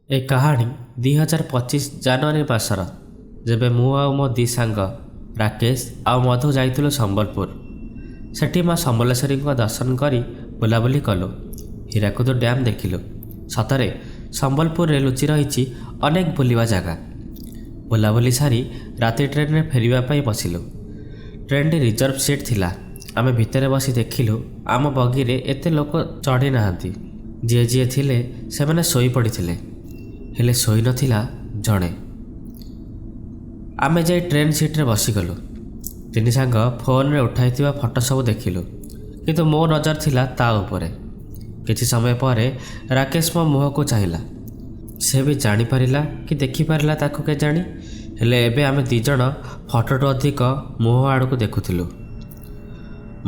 ए कहानी 2025 ଜାନୁଆରୀ ମାସର ଯେବେ ମୁଁ ଆଉ ମୋ ଦି ସାଙ୍ଗ ରାକେଶ ଆଉ ମଧୁ ଯାଇଥିଲୁ ସମ୍ବଲପୁର। ସେଠି ମା ସମଲେଶ୍ୱରୀଙ୍କ ଦର୍ଶନ କରି ବୁଲାବୁଲି କଲୁ। ହୀରାକୁଦ ଡ୍ୟାମ୍ ଦେଖିଲୁ। ସତରେ ସମ୍ବଲପୁରରେ ଲୁଚି ରହିଛି ଅନେକ ବୁଲିବା ଜାଗା। ବୁଲାବୁଲି ସାରି ରାତି ଟ୍ରେନ୍ରେ ଫେରିବା ପାଇଁ ବସିଲୁ। ଟ୍ରେନ୍ଟି ରିଜର୍ଭ ସିଟ୍ ଥିଲା। ଆମେ ଭିତରେ ବସି ଦେଖିଲୁ ଆମ ବଗିରେ ଏତେ ଲୋକ ଚଢ଼ି ନାହାନ୍ତି। ଯିଏ ଯିଏ ଥିଲେ ସେମାନେ ଶୋଇପଡ଼ିଥିଲେ, ହେଲେ ଶୋଇନଥିଲା ଜଣେ। ଆମେ ଯାଇ ଟ୍ରେନ୍ ସିଟ୍ରେ ବସିଗଲୁ। ତିନି ସାଙ୍ଗ ଫୋନ୍ରେ ଉଠାଇଥିବା ଫଟୋ ସବୁ ଦେଖିଲୁ, କିନ୍ତୁ ମୋ ନଜର ଥିଲା ତା ଉପରେ। କିଛି ସମୟ ପରେ ରାକେଶ ମୋ ମୁହଁକୁ ଚାହିଁଲା। ସେ ବି ଜାଣିପାରିଲା କି ଦେଖିପାରିଲା ତାକୁ କେଜାଣି, ହେଲେ ଏବେ ଆମେ ଦୁଇ ଜଣ ଫଟୋଠୁ ଅଧିକ ମୁହଁ ଆଡ଼କୁ ଦେଖୁଥିଲୁ।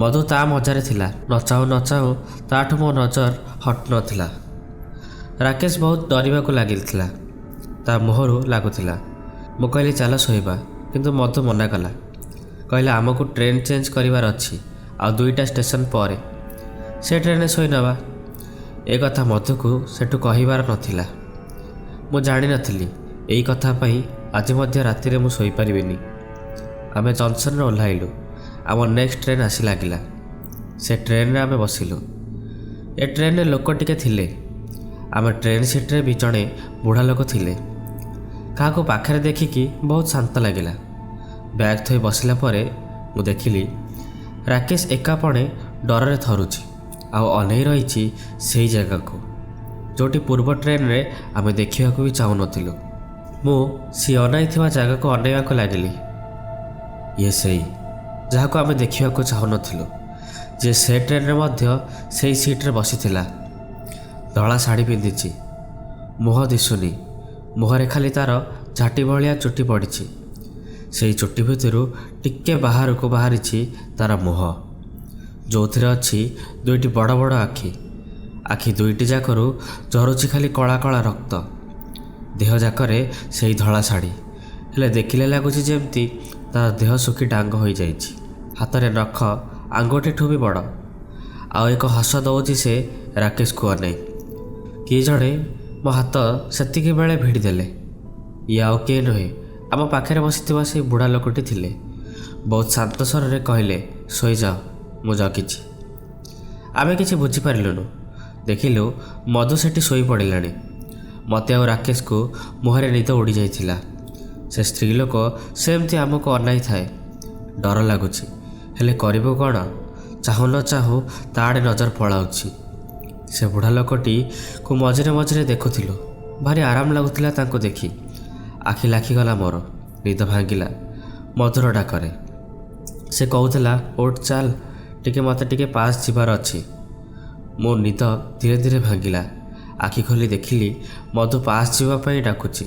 ମଧୁ ତା ମଜାରେ ଥିଲା। ନଚାଉ ନଚାଉ ତାଠୁ ମୋ ନଜର ହଟୁ ନଥିଲା। ରାକେଶ ବହୁତ ଡରିବାକୁ ଲାଗିଥିଲା। ତା ମୁହଁରୁ ଲାଗୁଥିଲା। ମୁଁ କହିଲି ଚାଲ ଶୋଇବା, କିନ୍ତୁ ମଧୁ ମନା କଲା। କହିଲା ଆମକୁ ଟ୍ରେନ୍ ଚେଞ୍ଜ କରିବାର ଅଛି, ଆଉ 2ଟା ଷ୍ଟେସନ ପରେ ସେ ଟ୍ରେନ୍ରେ ଶୋଇନେବା। ଏ କଥା ମଧୁକୁ ସେଠୁ କହିବାର ନଥିଲା। ମୁଁ ଜାଣିନଥିଲି ଏଇ କଥା ପାଇଁ ଆଜି ମଧ୍ୟ ରାତିରେ ମୁଁ ଶୋଇପାରିବିନି। ଆମେ ଜଂସନରେ ଓହ୍ଲାଇଲୁ। ଆମ ନେକ୍ସଟ ଟ୍ରେନ୍ ଆସି ଲାଗିଲା। ସେ ଟ୍ରେନ୍ରେ ଆମେ ବସିଲୁ। ଏ ଟ୍ରେନ୍ରେ ଲୋକ ଟିକେ ଥିଲେ। ଆମେ ଟ୍ରେନ୍ ସିଟ୍ରେ ବି ଜଣେ ବୁଢ଼ା ଲୋକ ଥିଲେ। କାହାକୁ ପାଖରେ ଦେଖିକି ବହୁତ ଶାନ୍ତ ଲାଗିଲା। ବ୍ୟାଗ୍ ଥୋଇ ବସିଲା ପରେ ମୁଁ ଦେଖିଲି ରାକେଶ ଏକାପଣେ ଡରରେ ଥରୁଛି, ଆଉ ଅନେଇ ରହିଛି ସେଇ ଜାଗାକୁ ଯେଉଁଠି ପୂର୍ବ ଟ୍ରେନ୍ରେ ଆମେ ଦେଖିବାକୁ ବି ଚାହୁଁନଥିଲୁ। ମୁଁ ସେ ଅନାଇଥିବା ଜାଗାକୁ ଅନେଇବାକୁ ଲାଗିଲି। ଇଏ ସେଇ ଯାହାକୁ ଆମେ ଦେଖିବାକୁ ଚାହୁଁନଥିଲୁ, ଯେ ସେ ଟ୍ରେନ୍ରେ ମଧ୍ୟ ସେଇ ସିଟ୍ରେ ବସିଥିଲା। ଧଳା ଶାଢ଼ୀ ପିନ୍ଧିଛି, ମୁହଁ ଦିଶୁନି। ମୁହଁରେ ଖାଲି ତା'ର ଝାଟି ଭଳିଆ ଚୁଟି ପଡ଼ିଛି। ସେଇ ଚୁଟି ଭିତରୁ ଟିକେ ବାହାରକୁ ବାହାରିଛି ତା'ର ମୁହଁ, ଯେଉଁଥିରେ ଅଛି 2ଟି ବଡ଼ ବଡ଼ ଆଖି। ଆଖି 2ଟି ଯାକରୁ ଝରୁଛି ଖାଲି କଳା କଳା ରକ୍ତ। ଦେହ ଯାକରେ ସେଇ ଧଳା ଶାଢ଼ୀ, ହେଲେ ଦେଖିଲେ ଲାଗୁଛି ଯେମିତି ତା ଦେହ ଶୁଖି ଡାଙ୍ଗ ହୋଇଯାଇଛି। ହାତରେ ନଖ ଆଙ୍ଗୁଠିଠୁ ବି ବଡ଼। ଆଉ ଏକ ହସ ଦେଉଛି ସେ ରାକେଶକୁ ଅନେଇ। କିଏ ଜଣେ ମୋ ହାତ ସେତିକି ବେଳେ ଭିଡ଼ି ଦେଲେ। ଇଏ ଆଉ କିଏ ନୁହେଁ, ଆମ ପାଖରେ ବସିଥିବା ସେଇ ବୁଢ଼ା ଲୋକଟି ଥିଲେ। ବହୁତ ଶାନ୍ତ ସ୍ୱରରେ କହିଲେ, ଶୋଇଯାଅ, ମୁଁ ଜଗିଛି। ଆମେ କିଛି ବୁଝିପାରିଲୁନୁ। ଦେଖିଲୁ ମଧୁ ସେଠି ଶୋଇପଡ଼ିଲାଣି। ମୋତେ ଆଉ ରାକେଶକୁ ମୁହଁରେ ନିଦ ଉଡ଼ିଯାଇଥିଲା। ସେ ସ୍ତ୍ରୀ ଲୋକ ସେମିତି ଆମକୁ ଅନାଇଥାଏ। ଡର ଲାଗୁଛି, ହେଲେ କରିବୁ କ'ଣ? ଚାହୁଁ ନ ଚାହୁଁ ତା ଆଡ଼େ ନଜର ପଳାଉଛି। ସେ ବୁଢ଼ା ଲୋକଟିକୁ ମଝିରେ ମଝିରେ ଦେଖୁଥିଲୁ। ଭାରି ଆରାମ ଲାଗୁଥିଲା ତାଙ୍କୁ ଦେଖି। ଆଖି ଲାଖିଗଲା ମୋର। ନିଦ ଭାଙ୍ଗିଲା ମଧୁର ଡାକରେ। ସେ କହୁଥିଲା, ଉଠ ଚାଲ, ମୋତେ ଟିକେ ପାସ୍ ଯିବାର ଅଛି। ମୋ ନିଦ ଧୀରେ ଧୀରେ ଭାଙ୍ଗିଲା। ଆଖି ଖୋଲି ଦେଖିଲି ମଧୁ ପାସ୍ ଯିବା ପାଇଁ ଡାକୁଛି।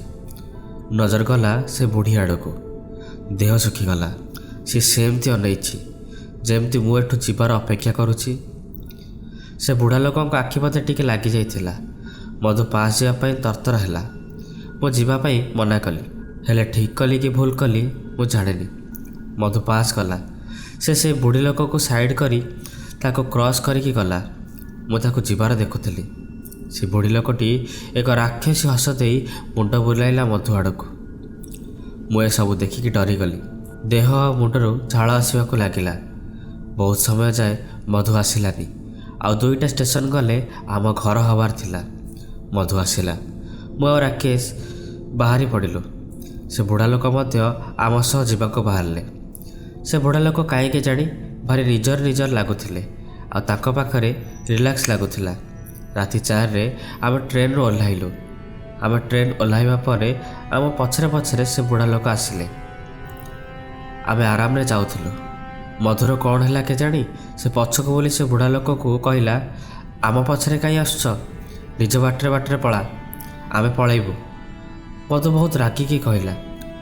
ନଜର ଗଲା ସେ ବୁଢ଼ୀ ଆଡ଼କୁ। ଦେହ ଶୁଖିଗଲା। ସେ ସେମିତି ଅନେଇଛି, ଯେମିତି ମୁଁ ଏଠୁ ଯିବାର ଅପେକ୍ଷା କରୁଛି। ସେ ବୁଢ଼ା ଲୋକଙ୍କ ଆଖି ମୋତେ ଟିକେ ଲାଗିଯାଇଥିଲା। ମଧୁ ପାସ୍ ଯିବା ପାଇଁ ତରତର ହେଲା। ମୁଁ ଯିବା ପାଇଁ ମନା କଲି, ହେଲେ ଠିକ୍ କଲି କି ଭୁଲ କଲି ମୁଁ ଜାଣିନି। ମଧୁ ପାସ୍ କଲା। ସେ ବୁଢ଼ୀ ଲୋକକୁ ସାଇଡ଼୍ କରି ତାକୁ କ୍ରସ୍ କରିକି ଗଲା। ମୁଁ ତାକୁ ଯିବାର ଦେଖୁଥିଲି। ସେ ବୁଢ଼ୀ ଲୋକଟି ଏକ ରାକ୍ଷସୀ ହସ ଦେଇ ମୁଣ୍ଡ ବୁଲାଇଲା ମଧୁ ଆଡ଼କୁ। ମୁଁ ଏସବୁ ଦେଖିକି ଡରିଗଲି। ଦେହ ଆଉ ମୁଣ୍ଡରୁ ଝାଳ ଆସିବାକୁ ଲାଗିଲା। ବହୁତ ସମୟ ଯାଏ ମଧୁ ଆସିଲାନି। ଆଉ 2ଟା ଷ୍ଟେସନ ଗଲେ ଆମ ଘର ହେବାର ଥିଲା। ମଧୁ ଆସିଲା। ମୁଁ ଆଉ ରାକେଶ ବାହାରି ପଡ଼ିଲୁ। ସେ ବୁଢ଼ା ଲୋକ ମଧ୍ୟ ଆମ ସହ ଯିବାକୁ ବାହାରିଲେ। ସେ ବୁଢ଼ା ଲୋକ କାହିଁକି ଜାଣି ଭାରି ନିଜର ଲାଗୁଥିଲେ, ଆଉ ତାଙ୍କ ପାଖରେ ରିଲାକ୍ସ ଲାଗୁଥିଲା। ରାତି 4ରେ ଆମେ ଟ୍ରେନ୍ରୁ ଓହ୍ଲାଇଲୁ। ଆମେ ଟ୍ରେନ୍ ଓହ୍ଲାଇବା ପରେ ଆମ ପଛରେ ପଛରେ ସେ ବୁଢ଼ା ଲୋକ ଆସିଲେ। ଆମେ ଆରାମରେ ଯାଉଥିଲୁ। ମଧୁର କ'ଣ ହେଲା କେଜାଣି ସେ ପଛକୁ ବୋଲି ସେ ବୁଢ଼ା ଲୋକକୁ କହିଲା, ଆମ ପଛରେ କାହିଁ ଆସୁଛ? ନିଜ ବାଟରେ ପଳା, ଆମେ ପଳେଇବୁ। ମଧୁ ବହୁତ ରାଗିକି କହିଲା।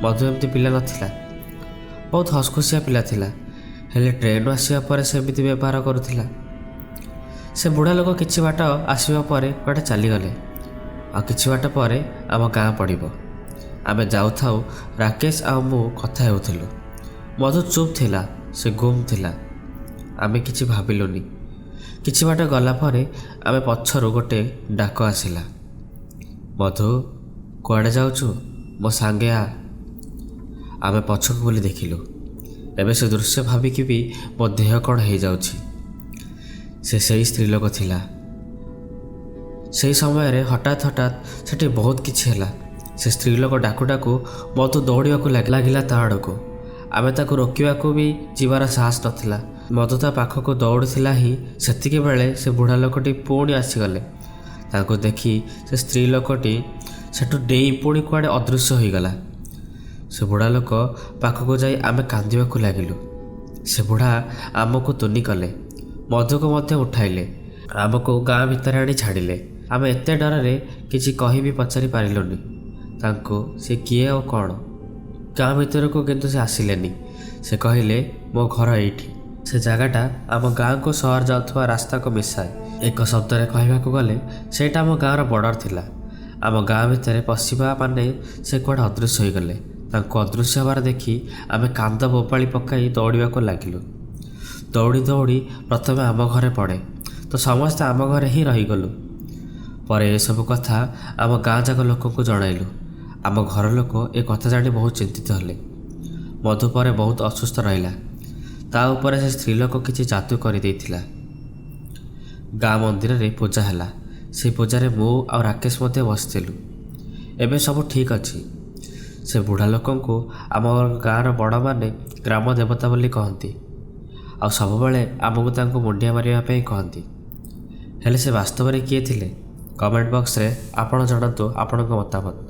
ମଧୁ ଏମିତି ପିଲା ନଥିଲା, ବହୁତ ହସଖୁସିଆ ପିଲା ଥିଲା, ହେଲେ ଟ୍ରେନ୍ରୁ ଆସିବା ପରେ ସେମିତି ବ୍ୟବହାର କରୁଥିଲା। ସେ ବୁଢ଼ା ଲୋକ କିଛି ବାଟ ଆସିବା ପରେ କୁଆଡ଼େ ଚାଲିଗଲେ। ଆଉ କିଛି ବାଟ ପରେ ଆମ ଗାଁ ପଡ଼ିବ। ଆମେ ଯାଉଥାଉ ରାକେଶ ଆଉ ମୁଁ କଥା ହେଉଥିଲୁ। ମଧୁ ଚୁପ୍ ଥିଲା, ସେ ଗୁମ୍ ଥିଲା। ଆମେ କିଛି ଭାବିଲୁନି। କିଛି ବାଟ ଗଲା ପରେ ଆମେ ପଛରୁ ଗୋଟେ ଡାକ ଆସିଲା, ମଧୁ। କୁଆଡ଼େ ଯାଉଛୁ? ମୋ ସାଙ୍ଗେ ଆ। ଆମେ ପଛକୁ ବୁଲି ଦେଖିଲୁ। ଏବେ ସେ ଦୃଶ୍ୟ ଭାବିକି ବି ମୋ ଦେହ କ'ଣ ହେଇଯାଉଛି। ସେ ସେଇ ସ୍ତ୍ରୀ ଲୋକ ଥିଲା। ସେହି ସମୟରେ ହଠାତ୍ ସେଠି ବହୁତ କିଛି ହେଲା। ସେ ସ୍ତ୍ରୀ ଲୋକ ଡାକୁ ଡାକୁ ମଧୁ ଦୌଡ଼ିବାକୁ ଲାଗିଲା ତା ଆଡ଼କୁ। ଆମେ ତାକୁ ରୋକିବାକୁ ବି ଯିବାର ସାହସ ନଥିଲା। ମଧୁ ତା ପାଖକୁ ଦୌଡ଼ୁଥିଲା ହିଁ ସେତିକି ବେଳେ ସେ ବୁଢ଼ା ଲୋକଟି ପୁଣି ଆସିଗଲେ। ତାଙ୍କୁ ଦେଖି ସେ ସ୍ତ୍ରୀ ଲୋକଟି ସେଠୁ ଡେଇଁ ପୁଣି କୁଆଡ଼େ ଅଦୃଶ୍ୟ ହୋଇଗଲା। ସେ ବୁଢ଼ା ଲୋକ ପାଖକୁ ଯାଇ ଆମେ କାନ୍ଦିବାକୁ ଲାଗିଲୁ। ସେ ବୁଢ଼ା ଆମକୁ ତୁନି କଲେ, ମଧୁକୁ ମଧ୍ୟ ଉଠାଇଲେ, ଆମକୁ ଗାଁ ଭିତରେ ଆଣି ଛାଡ଼ିଲେ। ଆମେ ଏତେ ଡରରେ କିଛି କହି ବି ପଚାରି ପାରିଲୁନି ତାଙ୍କୁ ସେ କିଏ ଆଉ କ'ଣ। ଗାଁ ଭିତରକୁ କିନ୍ତୁ ସେ ଆସିଲେନି। ସେ କହିଲେ, ମୋ ଘର ଏଇଠି। ସେ ଜାଗାଟା ଆମ ଗାଁକୁ ସହର ଯାଉଥିବା ରାସ୍ତାକୁ ମିଶାଏ। ଏକ ଶବ୍ଦରେ କହିବାକୁ ଗଲେ ସେଇଟା ଆମ ଗାଁର ବର୍ଡ଼ର ଥିଲା। ଆମ ଗାଁ ଭିତରେ ପଶିବା ମାନେ ସେ କୁଆଡ଼େ ଅଦୃଶ୍ୟ ହୋଇଗଲେ। ତାଙ୍କୁ ଅଦୃଶ୍ୟ ହେବାର ଦେଖି ଆମେ କାନ୍ଦ ବୋବାଳି ପକାଇ ଦୌଡ଼ିବାକୁ ଲାଗିଲୁ। ଦୌଡ଼ି ଦୌଡ଼ି ପ୍ରଥମେ ଆମ ଘରେ ପଡ଼େ, ତ ସମସ୍ତେ ଆମ ଘରେ ହିଁ ରହିଗଲୁ। ପରେ ଏସବୁ କଥା ଆମ ଗାଁ ଯାକ ଲୋକଙ୍କୁ ଜଣାଇଲୁ। ଆମ ଘର ଲୋକ ଏ କଥା ଜାଣି ବହୁତ ଚିନ୍ତିତ ହେଲେ। ମଧୁ ପରେ ବହୁତ ଅସୁସ୍ଥ ରହିଲା। ତା ଉପରେ ସେ ସ୍ତ୍ରୀ ଲୋକ କିଛି ଜାଦୁ କରିଦେଇଥିଲା। ଗାଁ ମନ୍ଦିରରେ ପୂଜା ହେଲା। ସେହି ପୂଜାରେ ମୁଁ ଆଉ ରାକେଶ ମଧ୍ୟ ବସିଥିଲୁ। ଏବେ ସବୁ ଠିକ୍ ଅଛି। ସେ ବୁଢ଼ା ଲୋକଙ୍କୁ ଆମ ଗାଁର ବଡ଼ମାନେ ଗ୍ରାମ ଦେବତା ବୋଲି କହନ୍ତି, ଆଉ ସବୁବେଳେ ଆମକୁ ତାଙ୍କୁ ମୁଣ୍ଡିଆ ମାରିବା ପାଇଁ କହନ୍ତି। ହେଲେ ସେ ବାସ୍ତବରେ କିଏ ଥିଲେ? କମେଣ୍ଟ ବକ୍ସରେ ଆପଣ ଜଣାନ୍ତୁ ଆପଣଙ୍କ ମତାମତ।